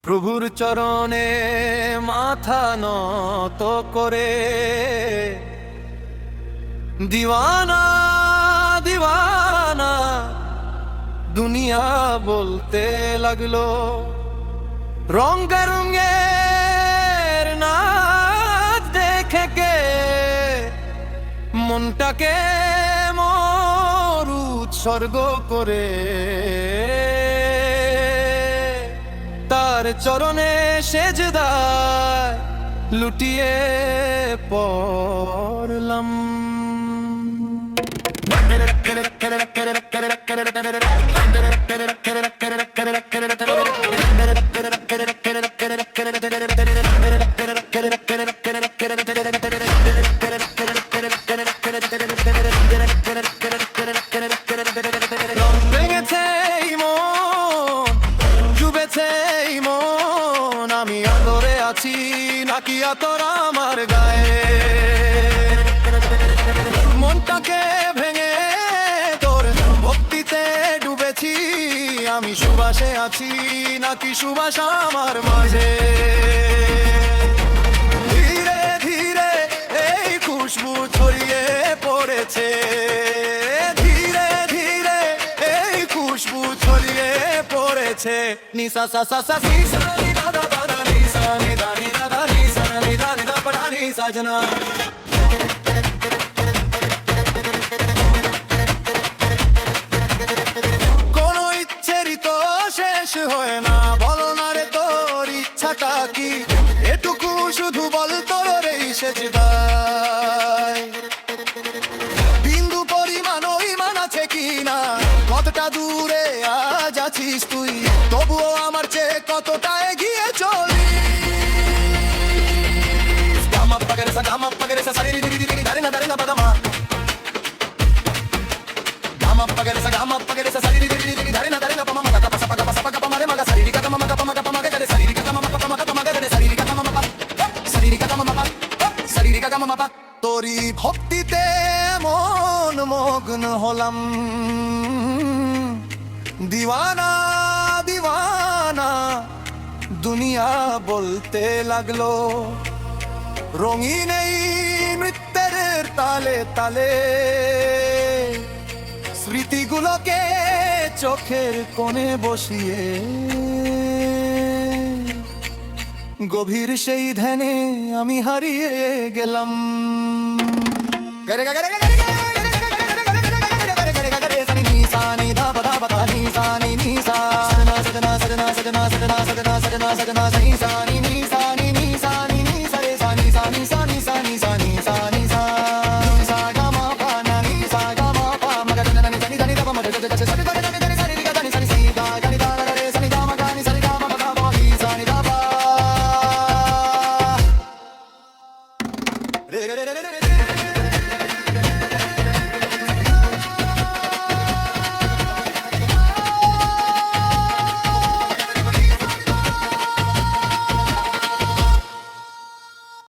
প্রভুর চরণে মাথা নত করে দিওয়ানা দিওয়ানা দুনিয়া বলতে লাগলো। রঙে রঙের নাচ দেখে কে মনটাকে মোর উৎসর্গ করে তার চরণে সেজদায় লুটিয়ে পড়লাম। আমি আদরে আছি নাকি আতর আমার গায়ে, মনটাকে ভেঙে তোর ভক্তিতে ডুবেছি। আমি সুবাসে আছি নাকি সুবাস আমার মাঝে। ধীরে ধীরে এই খুশবু ছড়িয়ে পড়েছে, ধীরে ধীরে এই খুশবু ছড়িয়ে পড়েছে। নিসা সা সা সা সি সা নি দা দা দা নি সা নি দা নি দা দা নি সা নি দা নি দা পা নি সাজনা। কোনো ইচ্ছেরই তো শেষ হয় না, বলো না রে তোর ইচ্ছাটা কি? এটুকু শুধু বল তোর এই সেজদায় বিন্দু পরিমাণ ইমান আছে কিনা? কতটা দূরে আজ আছিস তুই, তবুও আমার চেয়ে কতটা এগিয়ে চলি। গামা পাগরে সা গামা পাগরে সা সারি রি রি রি দারে না বাদামা। গামা পাগরে সা গামা পাগরে সা সারি রি রি রি দারে না পামা মাগা পাসা পাগা পা মারে মাগা সারি রি কা মামা কা পামা কা পামা কা রে সারি রি কা মামা পা মাগা পামা কা রে সারি রি কা মামা পা সারি রি কা মামা পা সারি রি কা মামা পা। তোরি ভক্তিতে মন মগ্ন হলাম, দিওয়ানা দিওয়ানা দুনিয়া বলতে লাগলো। রঙিন এই নৃত্যের তালে তালে স্মৃতিগুলোকে চোখের কোণে বসিয়ে গভীর সেই ধ্যানে আমি হারিয়ে গেলাম। Ni